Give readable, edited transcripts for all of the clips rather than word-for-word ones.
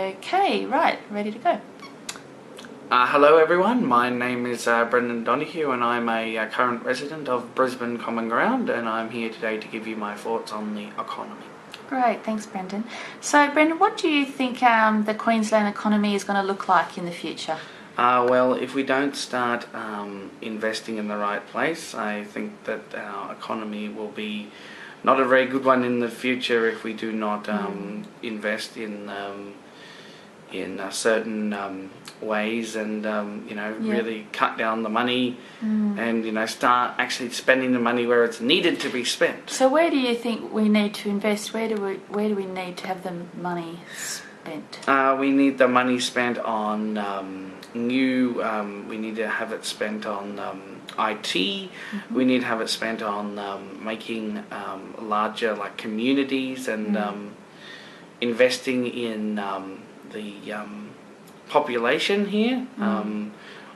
Okay, right, ready to go. Hello everyone, my name is Brendan Donoghue and I'm a current resident of Brisbane Common Ground, and I'm here today to give you my thoughts on the economy. Great, thanks Brendan. So Brendan, what do you think the Queensland economy is going to look like in the future? Well, if we don't start investing in the right place, I think that our economy will be not a very good one in the future if we do not invest in certain ways and really cut down the money and start actually spending the money where it's needed to be spent. So where do you think we need to invest? Where do we need to have the money spent? We need the money spent on we need to have it spent on IT. We need to have it spent on making larger communities and investing in the population here,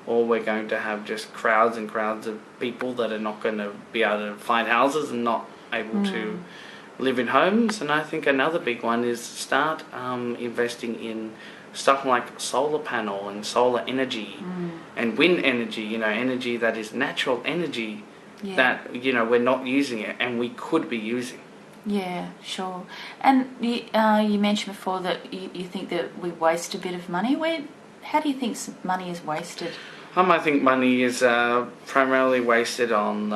or we're going to have just crowds and crowds of people that are not going to be able to find houses and not able to live in homes. And I think another big one is start investing in stuff like solar panel and solar energy and wind energy, energy that is natural energy that we're not using it and we could be using. Yeah, sure. And you mentioned before that you think that we waste a bit of money. How do you think money is wasted? I think money is primarily wasted on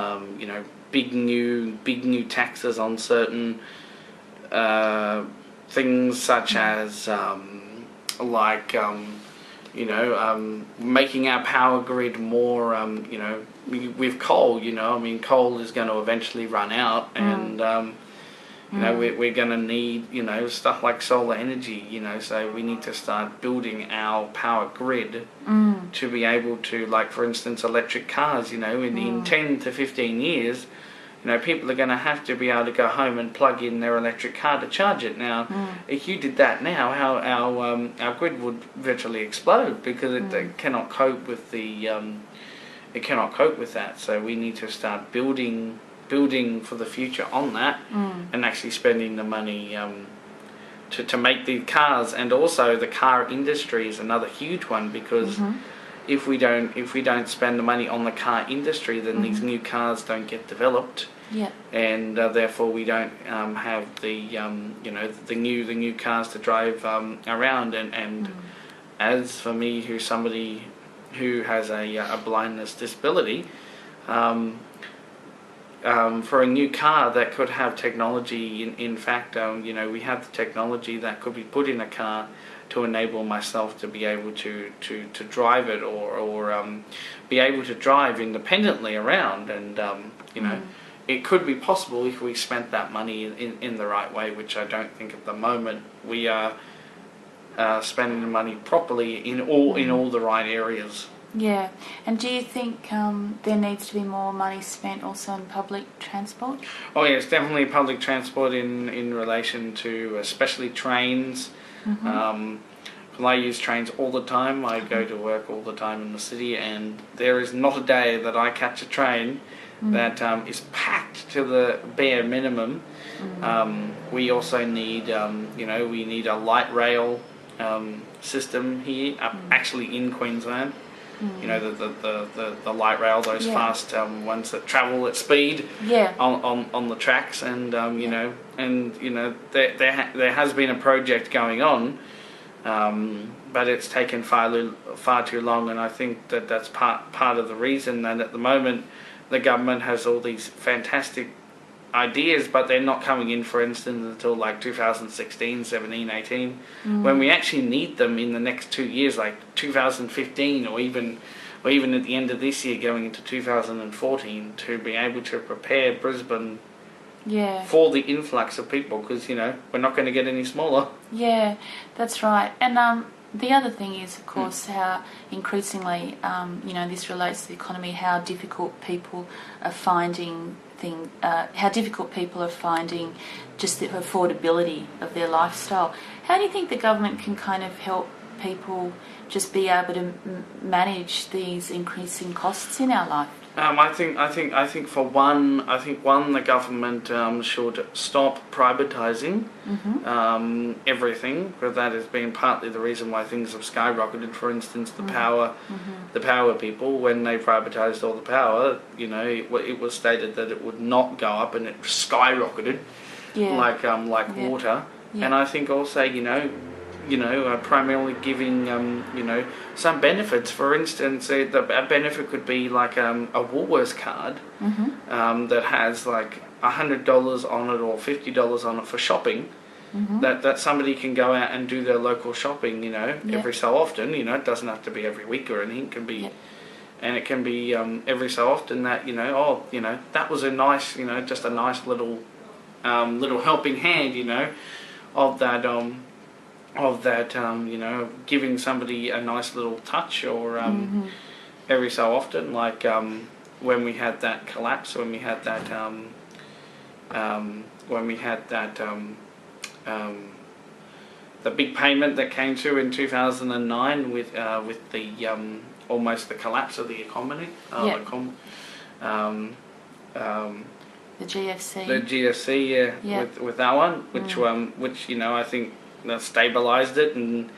big new taxes on certain things, such as making our power grid more with coal. Coal is going to eventually run out, and we're going to need stuff like solar energy, so we need to start building our power grid to be able to, for instance, electric cars. In 10 to 15 years, people are going to have to be able to go home and plug in their electric car to charge it. Now, if you did that now, our grid would virtually explode because it cannot cope with that. So we need to start building for the future on that, and actually spending the money to make the cars. And also the car industry is another huge one, because if we don't spend the money on the car industry, then these new cars don't get developed. Yeah. And therefore we don't have the new cars to drive around. And as for me, who's somebody who has a blindness disability, for a new car that could have technology, in fact, we have the technology that could be put in a car to enable myself to be able to drive it, or be able to drive independently around. And it could be possible if we spent that money in the right way, which I don't think at the moment we are spending the money properly in all the right areas. Yeah, and do you think there needs to be more money spent also in public transport? Oh yes, definitely public transport in relation to especially trains. I use trains all the time. I go to work all the time in the city, and there is not a day that I catch a train that is packed to the bare minimum. We also need, we need a light rail system here, actually in Queensland. The light rail, those fast ones that travel at speed on the tracks, and there has been a project going on, but it's taken far too long, and I think that's part of the reason that at the moment the government has all these fantastic ideas, but they're not coming in, for instance, until 2016, 17, 18, when we actually need them in the next 2 years, 2015, or even at the end of this year going into 2014, to be able to prepare Brisbane for the influx of people, because we're not going to get any smaller. Yeah, that's right. And the other thing is, of course, how increasingly this relates to the economy, how difficult people are finding just the affordability of their lifestyle. How do you think the government can kind of help people just be able to manage these increasing costs in our life? I think for one, the government should stop privatising everything, because that has been partly the reason why things have skyrocketed. For instance, the power people, when they privatised all the power, it was stated that it would not go up, and it skyrocketed, like water. Yeah. And I think also, primarily giving, some benefits. For instance, a benefit could be like a Woolworths card that has like $100 on it or $50 on it for shopping. That somebody can go out and do their local shopping, every so often. It doesn't have to be every week or anything. It can be, and it can be every so often that that was a nice, just a nice little helping hand, of that, giving somebody a nice little touch, or every so often, like when we had that collapse, when we had that the big payment that came through in 2009 with the almost the collapse of the economy, the GFC. The GFC, with that one, which I think that stabilised it and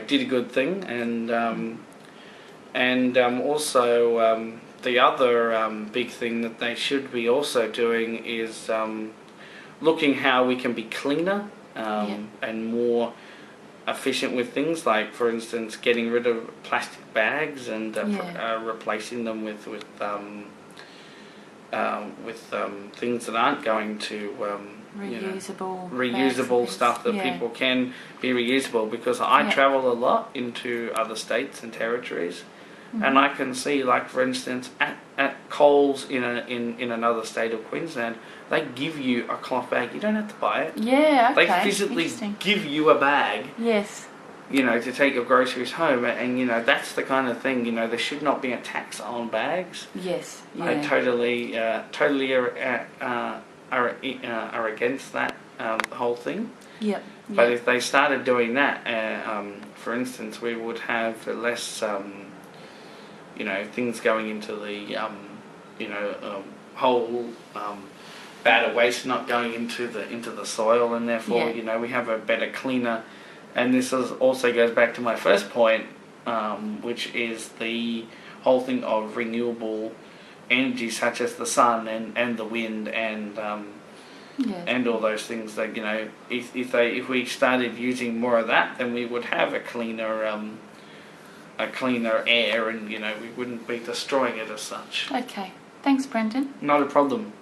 did a good thing, and also the other big thing that they should be also doing is looking how we can be cleaner and more efficient with things, like for instance getting rid of plastic bags and replacing them with things that aren't going to reusable stuff that people can be reusable, because I travel a lot into other states and territories, and I can see, like for instance at Coles in another state of Queensland, they give you a cloth bag. You don't have to buy it. They physically give you a bag. To take your groceries home, and that's the kind of thing. There should not be a tax on bags. I totally are against that whole thing. But if they started doing that, for instance, we would have less, things going into the, whole bad waste not going into the soil, and therefore, we have a better, cleaner. And this also goes back to my first point, which is the whole thing of renewable energy, such as the sun and the wind and all those things. That if we started using more of that, then we would have a cleaner air, and we wouldn't be destroying it as such. Okay, thanks, Brendan. Not a problem.